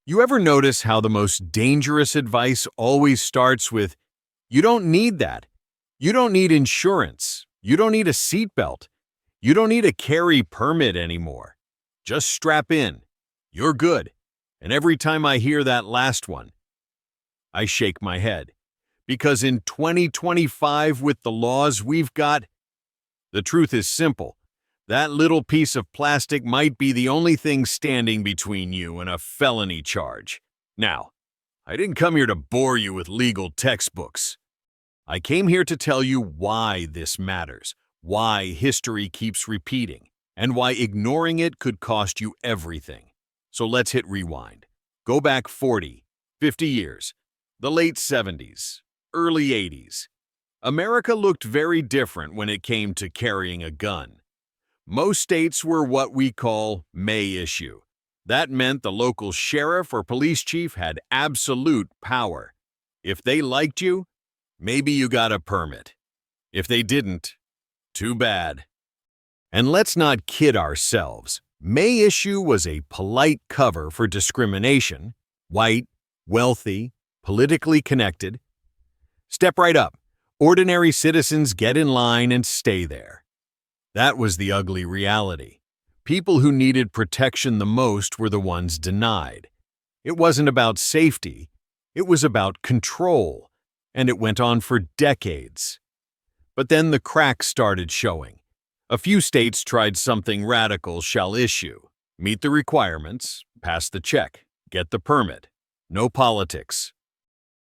You ever notice how the most dangerous advice always starts with, "You don't need that. You don't need insurance. You don't need a seatbelt. You don't need a carry permit anymore. Just strap in. You're good." And every time I hear that last one, I shake my head. Because in 2025, with the laws we've got, the truth is simple. That little piece of plastic might be the only thing standing between you and a felony charge. Now, I didn't come here to bore you with legal textbooks. I came here to tell you why this matters, why history keeps repeating, and why ignoring it could cost you everything. So let's hit rewind. Go back 40, 50 years, the late 70s, early 80s. America looked very different when it came to carrying a gun. Most states were what we call may issue. That meant the local sheriff or police chief had absolute power. If they liked you, maybe you got a permit. If they didn't, too bad. And let's not kid ourselves. May issue was a polite cover for discrimination. White, wealthy, politically connected. Step right up. Ordinary citizens get in line and stay there. That was the ugly reality. People who needed protection the most were the ones denied. It wasn't about safety, it was about control, and it went on for decades. But then the cracks started showing. A few states tried something radical: shall issue. Meet the requirements, pass the check, get the permit. No politics.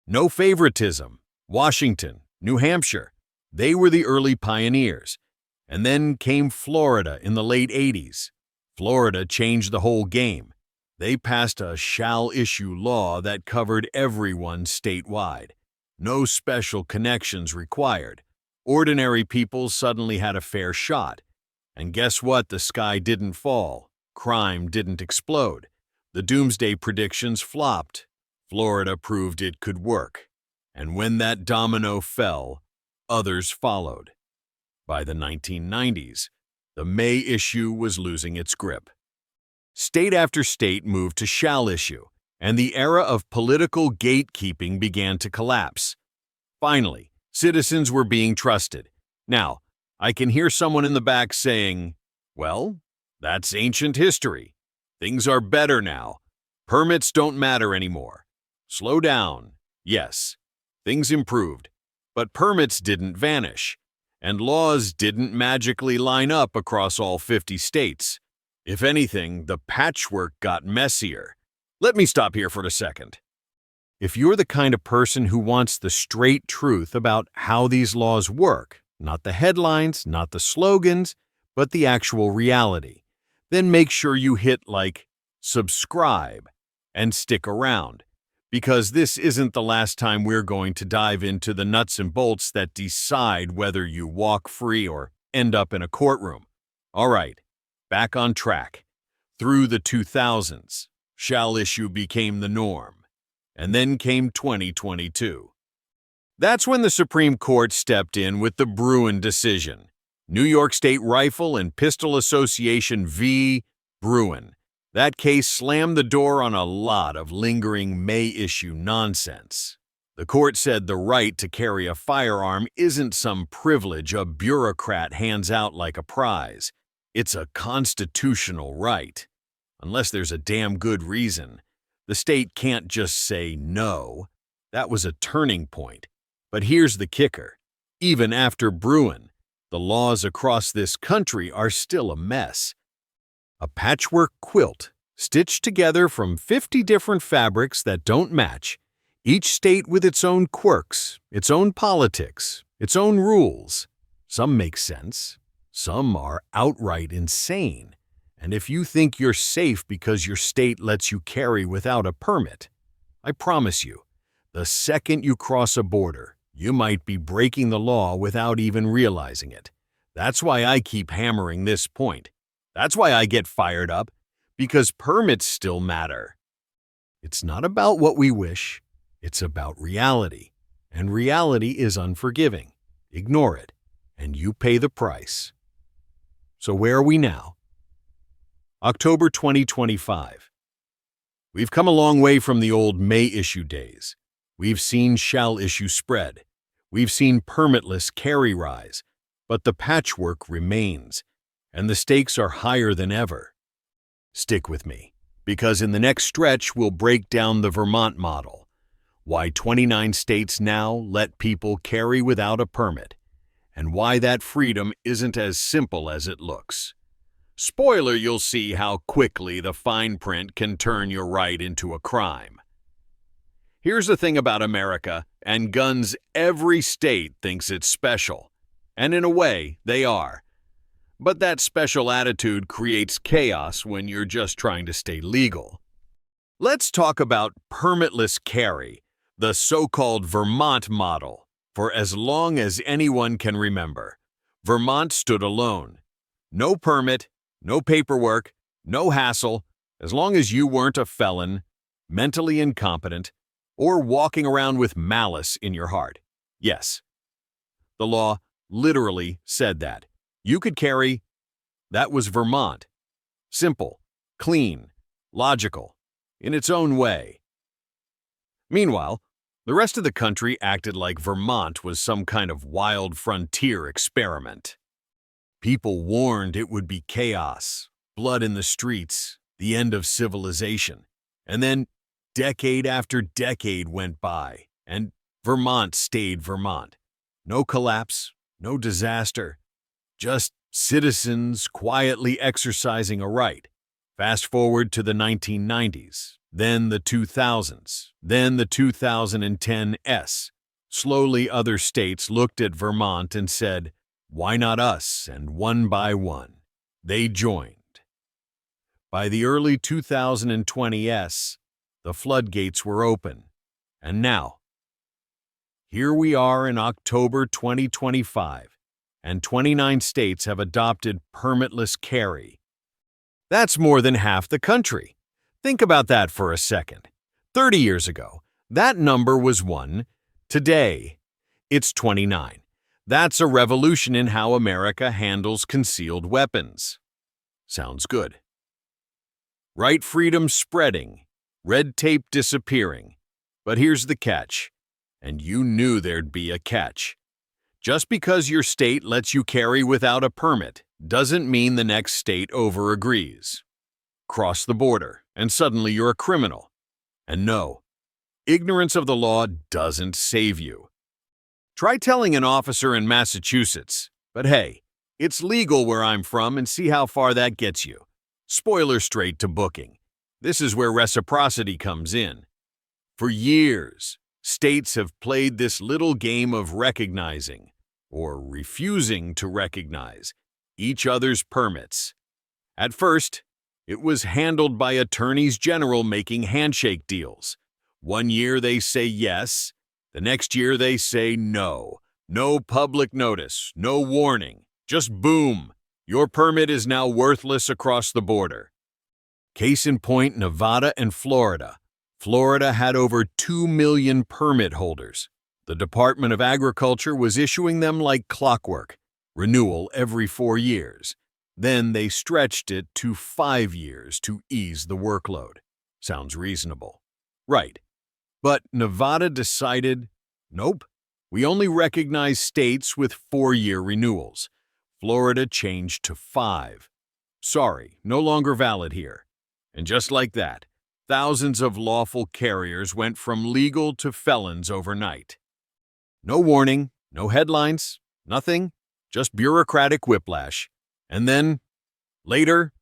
No favoritism. Washington, New Hampshire, they were the early pioneers. And then came Florida in the late 80s. Florida changed the whole game. They passed a shall issue law that covered everyone statewide. No special connections required. Ordinary people suddenly had a fair shot. And guess what? The sky didn't fall. Crime didn't explode. The doomsday predictions flopped. Florida proved it could work. And when that domino fell, others followed. By the 1990s, the may issue was losing its grip. State after state moved to shall issue, and the era of political gatekeeping began to collapse. Finally, citizens were being trusted. Now, I can hear someone in the back saying, "Well, that's ancient history. Things are better now. Permits don't matter anymore." Slow down. Yes, things improved, but permits didn't vanish. And laws didn't magically line up across all 50 states. If anything, the patchwork got messier. Let me stop here for a second. If you're the kind of person who wants the straight truth about how these laws work, not the headlines, not the slogans, but the actual reality, then make sure you hit subscribe, and stick around. Because this isn't the last time we're going to dive into the nuts and bolts that decide whether you walk free or end up in a courtroom. All right, back on track. Through the 2000s, shall issue became the norm. And then came 2022. That's when the Supreme Court stepped in with the Bruen decision. New York State Rifle and Pistol Association v. Bruen. That case slammed the door on a lot of lingering may-issue nonsense. The court said the right to carry a firearm isn't some privilege a bureaucrat hands out like a prize. It's a constitutional right. Unless there's a damn good reason. The state can't just say no. That was a turning point. But here's the kicker. Even after Bruen, the laws across this country are still a mess. A patchwork quilt, stitched together from 50 different fabrics that don't match, each state with its own quirks, its own politics, its own rules. Some make sense, some are outright insane. And if you think you're safe because your state lets you carry without a permit, I promise you, the second you cross a border, you might be breaking the law without even realizing it. That's why I keep hammering this point. That's why I get fired up, because permits still matter. It's not about what we wish, it's about reality. And reality is unforgiving. Ignore it, and you pay the price. So where are we now? October 2025. We've come a long way from the old may issue days. We've seen shall issue spread. We've seen permitless carry rise, but the patchwork remains, and the stakes are higher than ever. Stick with me, because in the next stretch we'll break down the Vermont model, why 29 states now let people carry without a permit, and why that freedom isn't as simple as it looks. Spoiler, you'll see how quickly the fine print can turn your right into a crime. Here's the thing about America and guns: every state thinks it's special, and in a way, they are. But that special attitude creates chaos when you're just trying to stay legal. Let's talk about permitless carry, the so-called Vermont model. For as long as anyone can remember, Vermont stood alone. No permit, no paperwork, no hassle, as long as you weren't a felon, mentally incompetent, or walking around with malice in your heart. Yes, the law literally said that. You could carry. That was Vermont. Simple, clean, logical, in its own way. Meanwhile, the rest of the country acted like Vermont was some kind of wild frontier experiment. People warned it would be chaos, blood in the streets, the end of civilization. And then decade after decade went by, and Vermont stayed Vermont. No collapse, no disaster, just citizens quietly exercising a right. Fast forward to the 1990s, then the 2000s, then the 2010s. Slowly other states looked at Vermont and said, "Why not us?" And one by one, they joined. By the early 2020s, the floodgates were open. And now, here we are in October 2025, and 29 states have adopted permitless carry. That's more than half the country. Think about that for a second. 30 years ago, that number was 1. Today, it's 29. That's a revolution in how America handles concealed weapons. Sounds good. Right freedom spreading, red tape disappearing. But here's the catch, and you knew there'd be a catch. Just because your state lets you carry without a permit doesn't mean the next state over-agrees. Cross the border, and suddenly you're a criminal. And no, ignorance of the law doesn't save you. Try telling an officer in Massachusetts, but hey, it's legal where I'm from, and see how far that gets you. Spoiler straight to booking. This is where reciprocity comes in. For years, states have played this little game of recognizing, or refusing to recognize, each other's permits. At first, it was handled by attorneys general making handshake deals. One year they say yes, the next year they say no. No public notice, no warning, just boom. Your permit is now worthless across the border. Case in point, Nevada and Florida. Florida had over 2 million permit holders. The Department of Agriculture was issuing them like clockwork, renewal every 4 years. Then they stretched it to 5 years to ease the workload. Sounds reasonable. Right. But Nevada decided, nope, we only recognize states with 4-year renewals. Florida changed to 5. Sorry, no longer valid here. And just like that, thousands of lawful carriers went from legal to felons overnight. No warning, no headlines, nothing, just bureaucratic whiplash. And then, later,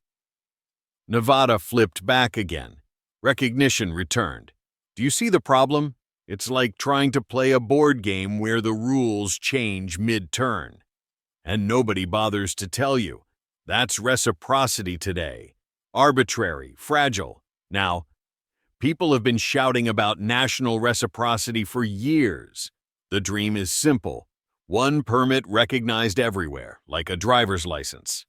Nevada flipped back again. Recognition returned. Do you see the problem? It's like trying to play a board game where the rules change mid-turn. And nobody bothers to tell you. That's reciprocity today. Arbitrary, fragile. Now, people have been shouting about national reciprocity for years. The dream is simple. One permit recognized everywhere, like a driver's license.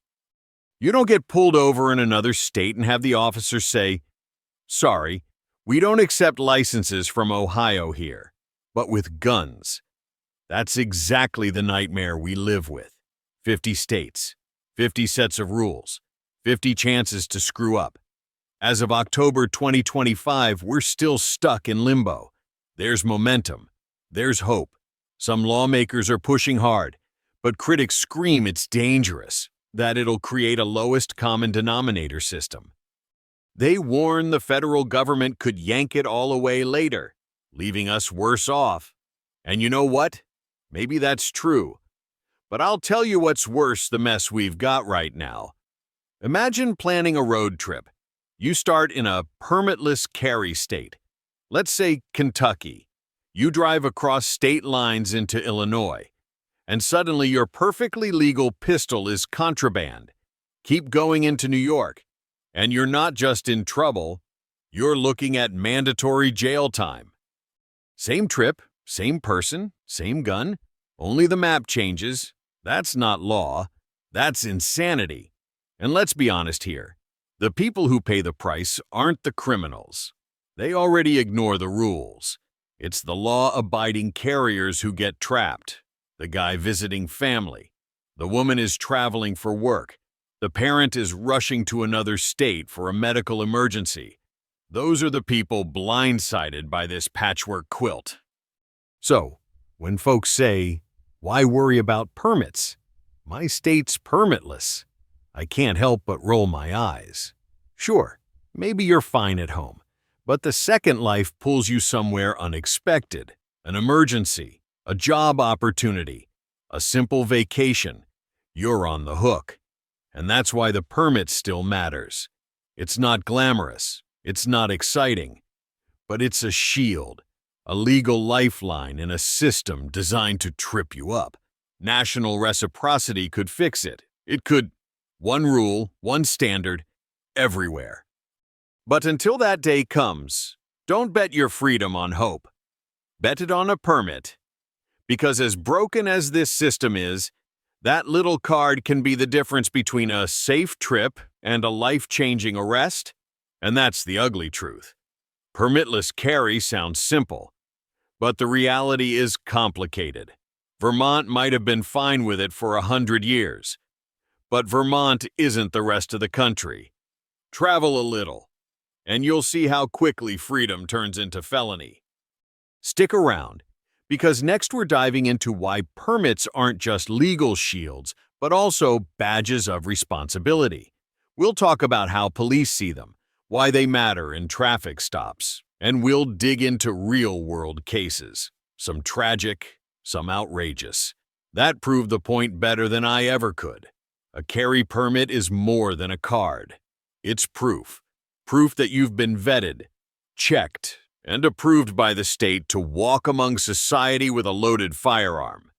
You don't get pulled over in another state and have the officer say, "Sorry, we don't accept licenses from Ohio here," but with guns. That's exactly the nightmare we live with. 50 states, 50 sets of rules, 50 chances to screw up. As of October 2025, we're still stuck in limbo. There's momentum. There's hope. Some lawmakers are pushing hard, but critics scream it's dangerous, that it'll create a lowest common denominator system. They warn the federal government could yank it all away later, leaving us worse off. And you know what? Maybe that's true. But I'll tell you what's worse, the mess we've got right now. Imagine planning a road trip. You start in a permitless carry state. Let's say Kentucky. You drive across state lines into Illinois, and suddenly your perfectly legal pistol is contraband. Keep going into New York, and you're not just in trouble, you're looking at mandatory jail time. Same trip, same person, same gun, only the map changes. That's not law, that's insanity. And let's be honest here, the people who pay the price aren't the criminals. They already ignore the rules. It's the law-abiding carriers who get trapped. The guy visiting family. The woman is traveling for work. The parent is rushing to another state for a medical emergency. Those are the people blindsided by this patchwork quilt. So, when folks say, "Why worry about permits? My state's permitless," I can't help but roll my eyes. Sure, maybe you're fine at home, but the second life pulls you somewhere unexpected, an emergency, a job opportunity, a simple vacation. You're on the hook. And that's why the permit still matters. It's not glamorous, it's not exciting, but it's a shield, a legal lifeline in a system designed to trip you up. National reciprocity could fix it. It could. One rule, one standard, everywhere. But until that day comes, don't bet your freedom on hope. Bet it on a permit. Because as broken as this system is, that little card can be the difference between a safe trip and a life-changing arrest. And that's the ugly truth. Permitless carry sounds simple, but the reality is complicated. Vermont might have been fine with it for 100 years. But Vermont isn't the rest of the country. Travel a little, and you'll see how quickly freedom turns into felony. Stick around, because next we're diving into why permits aren't just legal shields, but also badges of responsibility. We'll talk about how police see them, why they matter in traffic stops, and we'll dig into real-world cases, some tragic, some outrageous. That proved the point better than I ever could. A carry permit is more than a card. It's proof. Proof that you've been vetted, checked, and approved by the state to walk among society with a loaded firearm.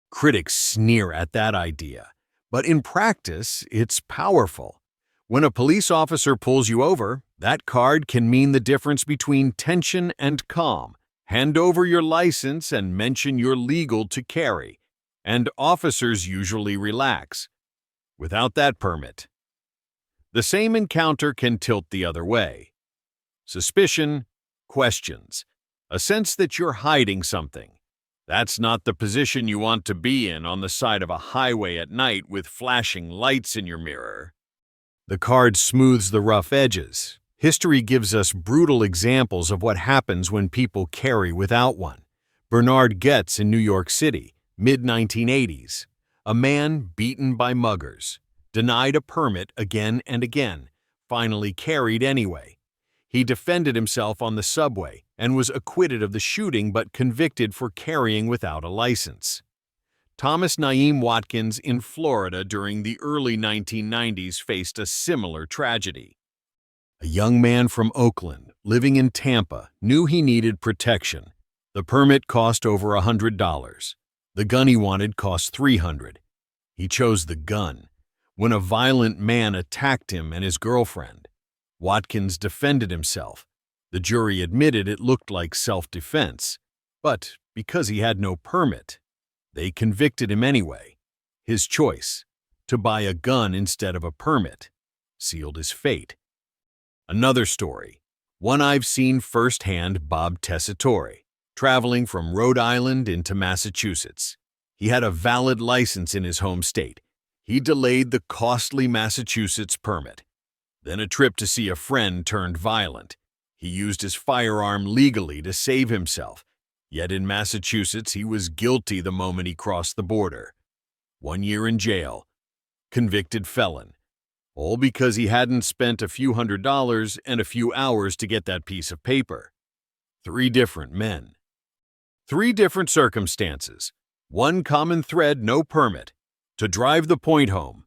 Critics sneer at that idea, but in practice, it's powerful. When a police officer pulls you over, that card can mean the difference between tension and calm. Hand over your license and mention you're legal to carry, and officers usually relax. Without that permit, the same encounter can tilt the other way. Suspicion, questions, a sense that you're hiding something. That's not the position you want to be in on the side of a highway at night with flashing lights in your mirror. The card smooths the rough edges. History gives us brutal examples of what happens when people carry without one. Bernard Goetz in New York City, mid-1980s. A man beaten by muggers, denied a permit again and again, finally carried anyway. He defended himself on the subway and was acquitted of the shooting but convicted for carrying without a license. Thomas Naeem Watkins in Florida during the early 1990s faced a similar tragedy. A young man from Oakland, living in Tampa, knew he needed protection. The permit cost over $100. The gun he wanted cost $300. He chose the gun when a violent man attacked him and his girlfriend. Watkins defended himself. The jury admitted it looked like self-defense, but because he had no permit, they convicted him anyway. His choice, to buy a gun instead of a permit, sealed his fate. Another story, one I've seen firsthand: Bob Tessitore, traveling from Rhode Island into Massachusetts. He had a valid license in his home state. He delayed the costly Massachusetts permit. Then a trip to see a friend turned violent. He used his firearm legally to save himself, yet in Massachusetts he was guilty the moment he crossed the border. 1 year in jail. Convicted felon. All because he hadn't spent a few $100s and a few hours to get that piece of paper. 3 different men. 3 different circumstances. One common thread: no permit. To drive the point home,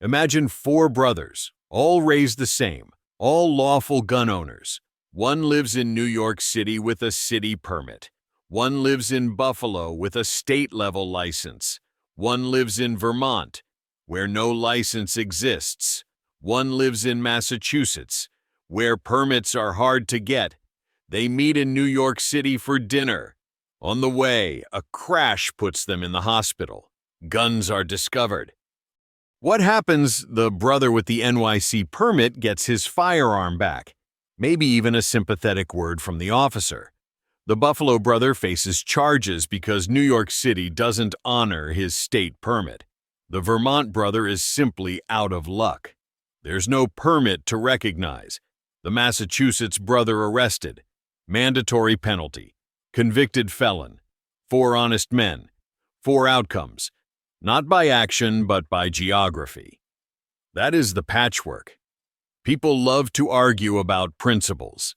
imagine 4 brothers, all raised the same, all lawful gun owners. One lives in New York City with a city permit. One lives in Buffalo with a state-level license. One lives in Vermont, where no license exists. One lives in Massachusetts, where permits are hard to get. They meet in New York City for dinner. On the way, a crash puts them in the hospital. Guns are discovered. What happens? The brother with the NYC permit gets his firearm back, maybe even a sympathetic word from the officer. The Buffalo brother faces charges because New York City doesn't honor his state permit. The Vermont brother is simply out of luck. There's no permit to recognize. The Massachusetts brother arrested. Mandatory penalty. Convicted felon. 4 honest men. 4 outcomes. Not by action, but by geography. That is the patchwork. People love to argue about principles.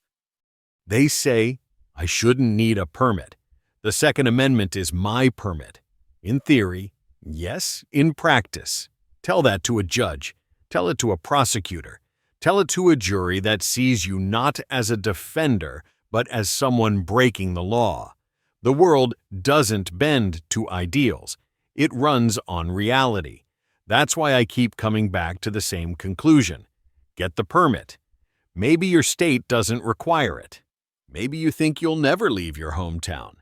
They say, I shouldn't need a permit. The Second Amendment is my permit. In theory, yes. In practice, tell that to a judge. Tell it to a prosecutor. Tell it to a jury that sees you not as a defender, but as someone breaking the law. The world doesn't bend to ideals. It runs on reality. That's why I keep coming back to the same conclusion. Get the permit. Maybe your state doesn't require it. Maybe you think you'll never leave your hometown.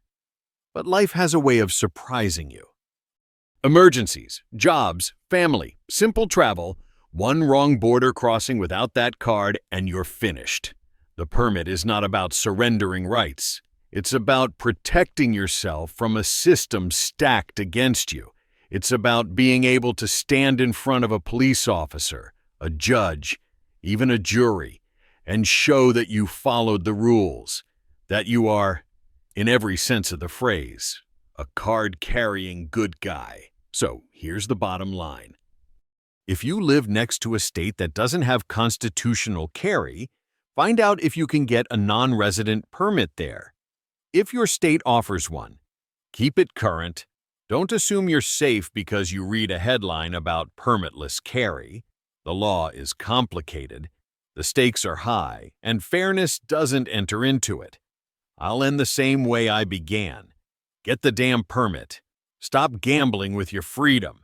But life has a way of surprising you. Emergencies, jobs, family, simple travel, one wrong border crossing without that card, and you're finished. The permit is not about surrendering rights. It's about protecting yourself from a system stacked against you. It's about being able to stand in front of a police officer, a judge, even a jury, and show that you followed the rules, that you are, in every sense of the phrase, a card-carrying good guy. So here's the bottom line. If you live next to a state that doesn't have constitutional carry, find out if you can get a non-resident permit there. If your state offers one, keep it current. Don't assume you're safe because you read a headline about permitless carry. The law is complicated, the stakes are high, and fairness doesn't enter into it. I'll end the same way I began. Get the damn permit. Stop gambling with your freedom.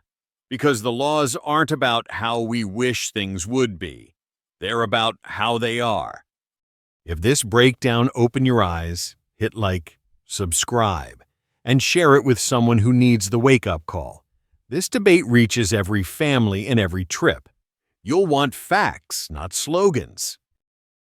Because the laws aren't about how we wish things would be. They're about how they are. If this breakdown opened your eyes, hit like, subscribe, and share it with someone who needs the wake-up call. This debate reaches every family and every trip. You'll want facts, not slogans.